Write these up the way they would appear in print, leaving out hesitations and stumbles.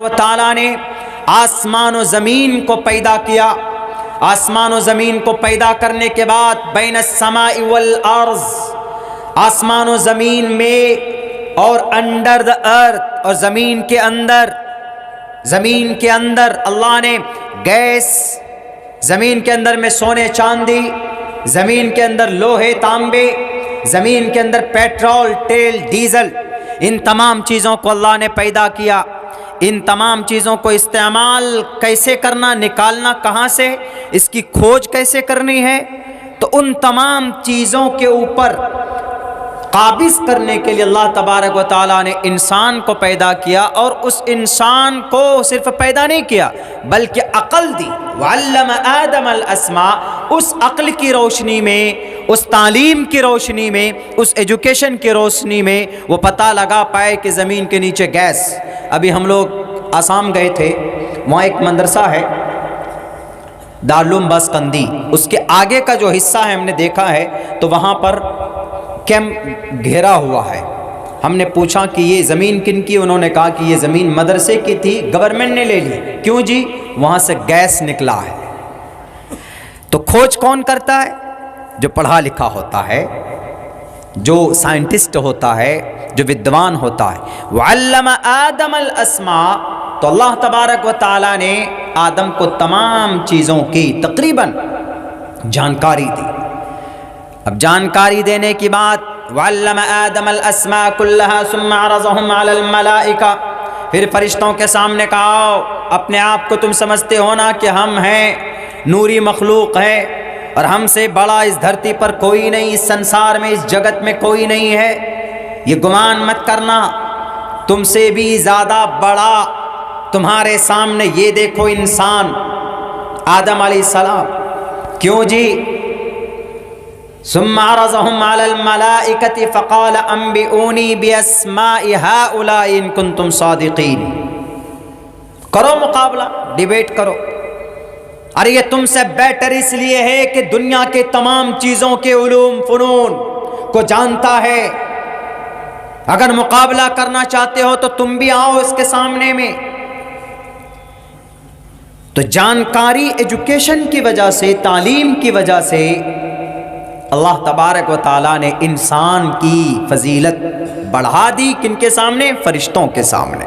و تعالیٰ نے آسمان و زمین کو پیدا کیا. آسمان و زمین کو پیدا کرنے کے بعد بین السماء والارض، آسمان و زمین میں اور انڈر دا ارتھ، اور زمین کے اندر اللہ نے گیس، زمین کے اندر میں سونے چاندی، زمین کے اندر لوہے تانبے، زمین کے اندر پیٹرول تیل ڈیزل، ان تمام چیزوں کو اللہ نے پیدا کیا. ان تمام چیزوں کو استعمال کیسے کرنا، نکالنا کہاں سے، اس کی کھوج کیسے کرنی ہے، تو ان تمام چیزوں کے اوپر قابض کرنے کے لیے اللہ تبارک و تعالیٰ نے انسان کو پیدا کیا. اور اس انسان کو صرف پیدا نہیں کیا بلکہ عقل دی. وعلم آدم الاسماء، اس عقل کی روشنی میں، اس تعلیم کی روشنی میں، اس ایجوکیشن کی روشنی میں وہ پتہ لگا پائے کہ زمین کے نیچے گیس. ابھی ہم لوگ آسام گئے تھے، وہاں ایک مدرسہ ہے دارالعلوم باسکندی، اس کے آگے کا جو حصہ ہے ہم نے دیکھا ہے تو وہاں پر کیمپ گھیرا ہوا ہے. ہم نے پوچھا کہ یہ زمین کن کی، انہوں نے کہا کہ یہ زمین مدرسے کی تھی، گورنمنٹ نے لے لی. کیوں جی؟ وہاں سے گیس نکلا ہے. تو کھوج کون کرتا ہے؟ جو پڑھا لکھا ہوتا ہے، جو سائنٹسٹ ہوتا ہے، جو ودوان ہوتا ہے. وعلم آدم الاسماء، تو اللہ تبارک و تعالیٰ نے آدم کو تمام چیزوں کی تقریباً جانکاری دی. اب جانکاری دینے کی بات، وعلم آدم الاسماء كلها ثم عرضهم على الملائکہ، پھر فرشتوں کے سامنے کہا اپنے آپ کو تم سمجھتے ہو نا کہ ہم ہیں، نوری مخلوق ہے، اور ہم سے بڑا اس دھرتی پر کوئی نہیں، اس سنسار میں، اس جگت میں کوئی نہیں ہے. یہ گمان مت کرنا، تم سے بھی زیادہ بڑا تمہارے سامنے یہ دیکھو انسان آدم علیہ السلام. کیوں جی؟ ثم عرضهم على الملائکة فقال انبئونی باسماء هؤلاء ان کنتم صادقین. کرو مقابلہ، ڈیبیٹ کرو. ارے یہ تم سے بیٹر اس لیے ہے کہ دنیا کے تمام چیزوں کے علوم فنون کو جانتا ہے. اگر مقابلہ کرنا چاہتے ہو تو تم بھی آؤ اس کے سامنے میں. تو جانکاری، ایجوکیشن کی وجہ سے، تعلیم کی وجہ سے اللہ تبارک و تعالیٰ نے انسان کی فضیلت بڑھا دی. کن کے سامنے؟ فرشتوں کے سامنے.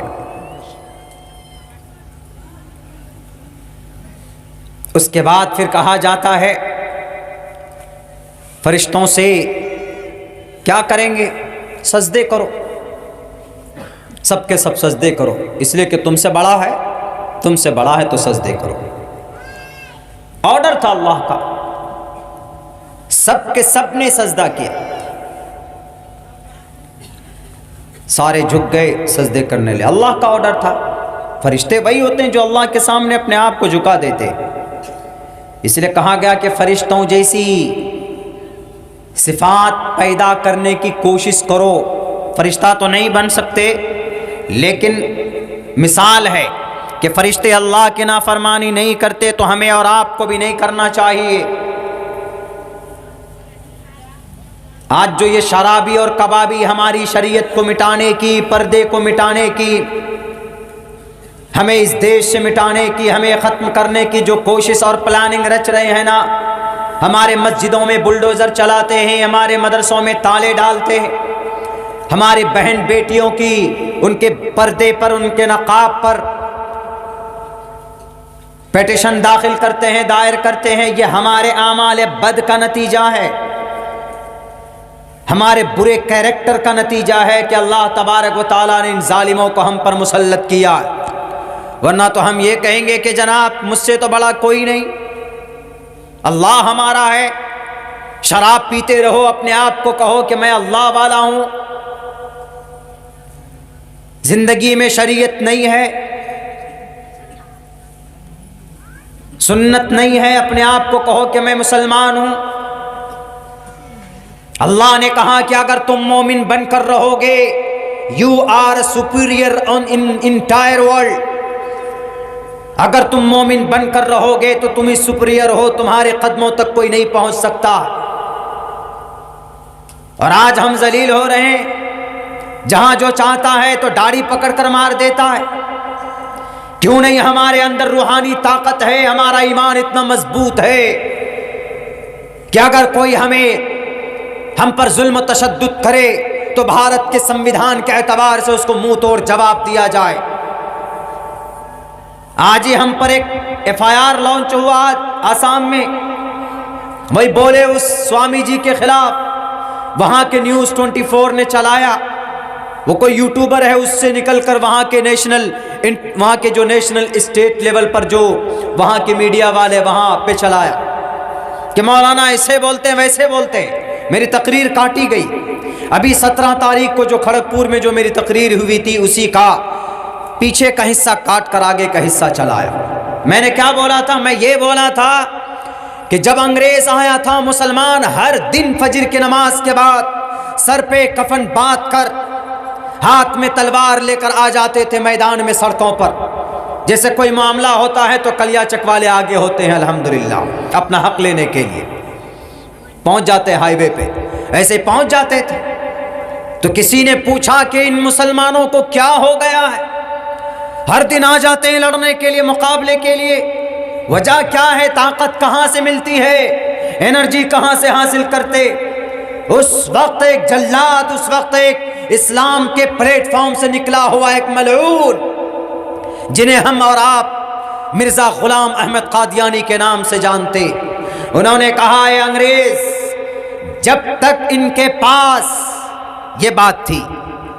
اس کے بعد پھر کہا جاتا ہے فرشتوں سے کیا کریں گے؟ سجدے کرو، سب کے سب سجدے کرو، اس لیے کہ تم سے بڑا ہے، تم سے بڑا ہے تو سجدے کرو. آرڈر تھا اللہ کا، سب کے سب نے سجدہ کیا. سارے جھک گئے سجدے کرنے لے. اللہ کا آرڈر تھا. فرشتے وہی ہوتے ہیں جو اللہ کے سامنے اپنے آپ کو جھکا دیتے. اس لیے کہا گیا کہ فرشتوں جیسی صفات پیدا کرنے کی کوشش کرو. فرشتہ تو نہیں بن سکتے، لیکن مثال ہے کہ فرشتے اللہ کی نافرمانی نہیں کرتے تو ہمیں اور آپ کو بھی نہیں کرنا چاہیے. آج جو یہ شرابی اور کبابی ہماری شریعت کو مٹانے کی، پردے کو مٹانے کی، ہمیں اس دیش سے مٹانے کی، ہمیں ختم کرنے کی جو کوشش اور پلاننگ رچ رہے ہیں نا، ہمارے مسجدوں میں بلڈوزر چلاتے ہیں، ہمارے مدرسوں میں تالے ڈالتے ہیں، ہماری بہن بیٹیوں کی ان کے پردے پر، ان کے نقاب پر پیٹیشن داخل کرتے ہیں، دائر کرتے ہیں. یہ ہمارے اعمال بد کا نتیجہ ہے، ہمارے برے کیریکٹر کا نتیجہ ہے کہ اللہ تبارک و تعالیٰ نے ان ظالموں کو ہم پر مسلط کیا. ورنہ تو ہم یہ کہیں گے کہ جناب مجھ سے تو بڑا کوئی نہیں، اللہ ہمارا ہے. شراب پیتے رہو، اپنے آپ کو کہو کہ میں اللہ والا ہوں. زندگی میں شریعت نہیں ہے، سنت نہیں ہے، اپنے آپ کو کہو کہ میں مسلمان ہوں. اللہ نے کہا کہ اگر تم مومن بن کر رہو گے، you are superior on entire world. اگر تم مومن بن کر رہو گے تو تم ہی سپیریئر ہو، تمہارے قدموں تک کوئی نہیں پہنچ سکتا. اور آج ہم ذلیل ہو رہے ہیں، جہاں جو چاہتا ہے تو داڑھی پکڑ کر مار دیتا ہے، کیوں نہیں ہمارے اندر روحانی طاقت ہے، ہمارا ایمان اتنا مضبوط ہے کہ اگر کوئی ہم پر ظلم و تشدد کرے تو بھارت کے سمویدھان کے اعتبار سے اس کو منہ توڑ جواب دیا جائے۔ آج ہی ہم پر ایک FIR لانچ ہوا آسام میں، وہی بولے اس سوامی جی کے خلاف، وہاں کے نیوز 24 نے چلایا، وہ کوئی یوٹیوبر ہے، اس سے نکل کر وہاں کے جو نیشنل اسٹیٹ لیول پر جو وہاں کے میڈیا والے وہاں پہ چلایا کہ مولانا ایسے بولتے ہیں ویسے بولتے ہیں۔ میری تقریر کاٹی گئی۔ ابھی 17 تاریخ کو جو کھڑگپور میں جو میری تقریر ہوئی تھی اسی کا پیچھے کا حصہ کاٹ کر آگے کا حصہ چلایا۔ میں نے کیا بولا تھا؟ میں یہ بولا تھا کہ جب انگریز آیا تھا، مسلمان ہر دن فجر کی نماز کے بعد سر پہ کفن باندھ کر ہاتھ میں تلوار لے کر آ جاتے تھے میدان میں، سڑکوں پر۔ جیسے کوئی معاملہ ہوتا ہے تو کلیا چک والے آگے ہوتے ہیں الحمدللہ اپنا حق لینے کے لیے، پہنچ جاتے ہیں ہائی وے پہ، ایسے پہنچ جاتے تھے۔ تو کسی نے پوچھا کہ ان مسلمانوں کو کیا ہو گیا ہے، ہر دن آ جاتے ہیں لڑنے کے لیے، مقابلے کے لیے، وجہ کیا ہے؟ طاقت کہاں سے ملتی ہے؟ انرجی کہاں سے حاصل کرتے؟ اس وقت ایک جلاد، اس وقت ایک اسلام کے پلیٹ فارم سے نکلا ہوا ایک ملعون، جنہیں ہم اور آپ مرزا غلام احمد قادیانی کے نام سے جانتے، انہوں نے کہا ہے انگریز جب تک ان کے پاس، یہ بات تھی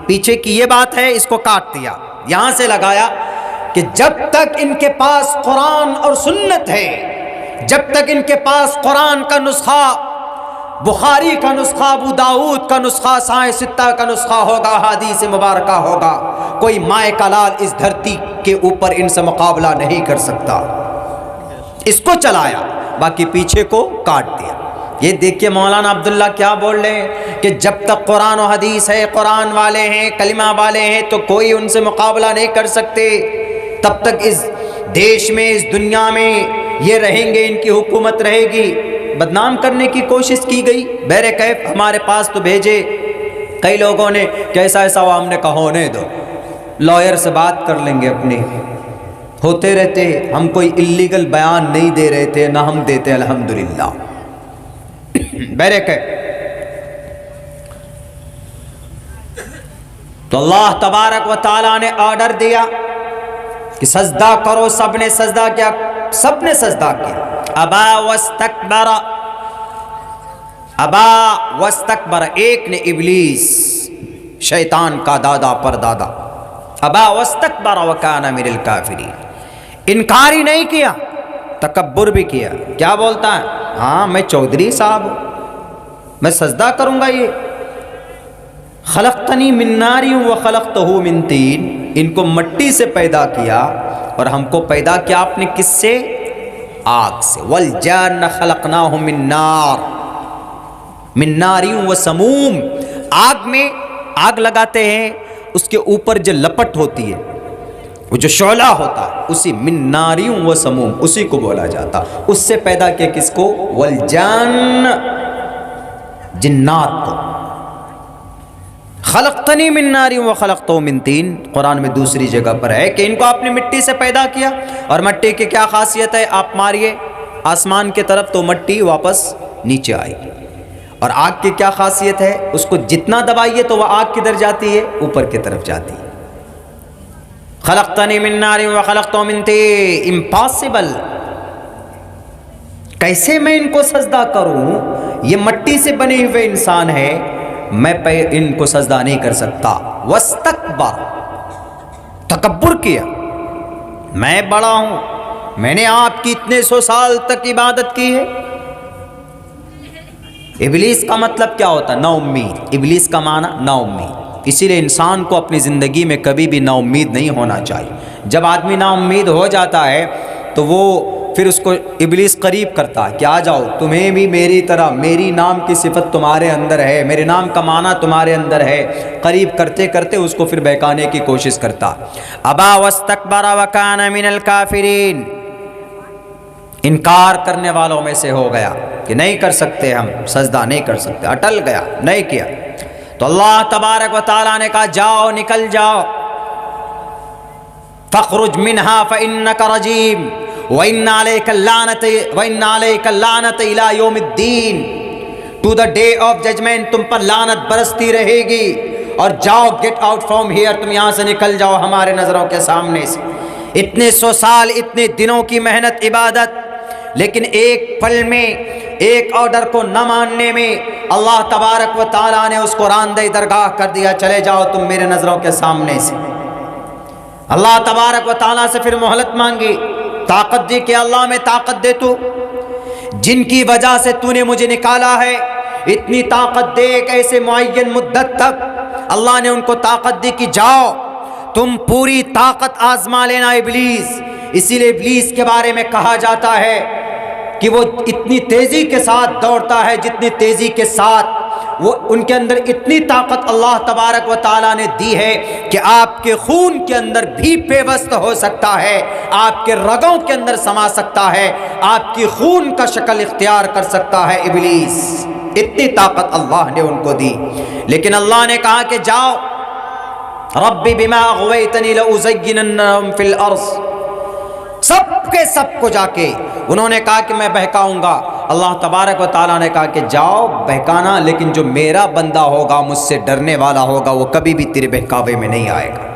پیچھے کی، یہ بات ہے، اس کو کاٹ دیا، یہاں سے لگایا کہ جب تک ان کے پاس قرآن اور سنت ہے، جب تک ان کے پاس قرآن کا نسخہ، بخاری کا نسخہ، ابو داؤد کا نسخہ، سائے ستہ کا نسخہ ہوگا، حدیث مبارکہ ہوگا، کوئی مائے کا لال اس دھرتی کے اوپر ان سے مقابلہ نہیں کر سکتا۔ اس کو چلایا، باقی پیچھے کو کاٹ دیا۔ یہ دیکھیے مولانا عبداللہ کیا بول رہے ہیں کہ جب تک قرآن و حدیث ہے، قرآن والے ہیں، کلمہ والے ہیں، تو کوئی ان سے مقابلہ نہیں کر سکتے، تب تک اس دیش میں، اس دنیا میں یہ رہیں گے، ان کی حکومت رہے گی۔ بدنام کرنے کی کوشش کی گئی، بہر کیف ہمارے پاس تو بھیجے کئی لوگوں نے کہ ایسا ایسا ہوا، ہم نے کہا ہونے دو، لائر سے بات کر لیں گے اپنی، ہوتے رہتے، ہم کوئی اللیگل بیان نہیں دے رہے تھے، نہ ہم دیتے الحمدللہ۔ بہر کیف تو اللہ تبارک و تعالیٰ نے آرڈر دیا کہ سجدہ کرو، سب نے سجدہ کیا، سب نے سجدہ کیا۔ ابا واستکبر، ابا واستکبر، ایک نے، ابلیس، شیطان کا دادا پر دادا، ابا واستکبر وکان من الکافرین، انکار ہی نہیں کیا، تکبر بھی کیا۔ کیا بولتا ہے؟ ہاں میں چودھری صاحب ہوں، میں سجدہ کروں گا۔ یہ خلقتنی من نار وخلقتہ من طین، ان کو مٹی سے پیدا کیا اور ہم کو پیدا کیا آپ نے کس سے؟ آگ سے۔ والجان خلقناہ من نار، من نار وسموم، آگ میں آگ لگاتے ہیں، اس کے اوپر جو لپٹ ہوتی ہے، وہ جو شعلہ ہوتا ہے، اسی من نار وسموم، اسی کو بولا جاتا۔ اس سے پیدا کیا کس کو؟ والجان، جنات کو۔ خلقتنی من نار وخلقتہ من طین، قرآن میں دوسری جگہ پر ہے کہ ان کو آپ نے مٹی سے پیدا کیا، اور مٹی کی کیا خاصیت ہے؟ آپ ماریے آسمان کی طرف تو مٹی واپس نیچے آئے گی، اور آگ کی کیا خاصیت ہے؟ اس کو جتنا دبائیے تو وہ آگ کدھر جاتی ہے؟ اوپر کی طرف جاتی ہے۔ خلقتنی من نار وخلقتہ من طین، امپاسبل، کیسے میں ان کو سجدہ کروں؟ یہ مٹی سے بنے ہوئے انسان ہے، میں ان کو سجدہ نہیں کر سکتا۔ واستکبر، تکبر کیا، میں بڑا ہوں، میں نے آپ کی اتنے 100 سال تک عبادت کی ہے۔ ابلیس کا مطلب کیا ہوتا ہے؟ نا امید۔ ابلیس کا معنی نا امید، اسی لیے انسان کو اپنی زندگی میں کبھی بھی نا امید نہیں ہونا چاہیے۔ جب آدمی نا امید ہو جاتا ہے تو وہ پھر اس کو ابلیس قریب کرتا ہے کہ آ جاؤ، تمہیں بھی میری طرح، میری نام کی صفت تمہارے اندر ہے، میرے نام کا معنی تمہارے اندر ہے، قریب کرتے کرتے اس کو پھر بہکانے کی کوشش کرتا۔ ابا واستکبر وکان من الکافرین، انکار کرنے والوں میں سے ہو گیا کہ نہیں کر سکتے، ہم سجدہ نہیں کر سکتے، اٹل گیا، نہیں کیا۔ تو اللہ تبارک و تعالیٰ نے کہا جاؤ، نکل جاؤ، فخرج منها فإنك رجيم وإن عليك اللعنة إلى يوم الدين. To the day of judgment تم پر لعنت برستی رہے گی. اور جاؤ, گیٹ آؤٹ فرام ہیئر, تم یہاں سے نکل جاؤ ہمارے نظروں کے سامنے سے. اتنے 100 سال, اتنے دنوں کی محنت, عبادت, لیکن ایک پل میں, ایک آرڈر کو نہ ماننے میں اللہ تبارک و تعالیٰ نے اس کو راندہ درگاہ کر دیا. چلے جاؤ تم میرے نظروں کے سامنے سے. اللہ تبارک و تعالیٰ سے پھر مہلت مانگی, طاقت دی کہ اللہ میں طاقت دے, تو جن کی وجہ سے تو نے مجھے نکالا ہے اتنی طاقت دے. ایک ایسے معین مدت تک اللہ نے ان کو طاقت دی کہ جاؤ تم پوری طاقت آزما لینا ابلیس. اسی لیے ابلیس کے بارے میں کہا جاتا ہے کہ وہ اتنی تیزی کے ساتھ دوڑتا ہے جتنی تیزی کے ساتھ وہ, ان کے اندر اتنی طاقت اللہ تبارک و تعالیٰ نے دی ہے کہ آپ کے خون کے اندر بھی پیوست ہو سکتا ہے, آپ کے رگوں کے اندر سما سکتا ہے, آپ کی خون کا شکل اختیار کر سکتا ہے ابلیس. اتنی طاقت اللہ نے ان کو دی. لیکن اللہ نے کہا کہ جاؤ, ربی بما اغویتنی لأزیننہم فی الارض. سب کے سب کو جا کے انہوں نے کہا کہ میں بہکاؤں گا. اللہ تبارک و تعالیٰ نے کہا کہ جاؤ بہکانا, لیکن جو میرا بندہ ہوگا, مجھ سے ڈرنے والا ہوگا, وہ کبھی بھی تیرے بہکاوے میں نہیں آئے گا.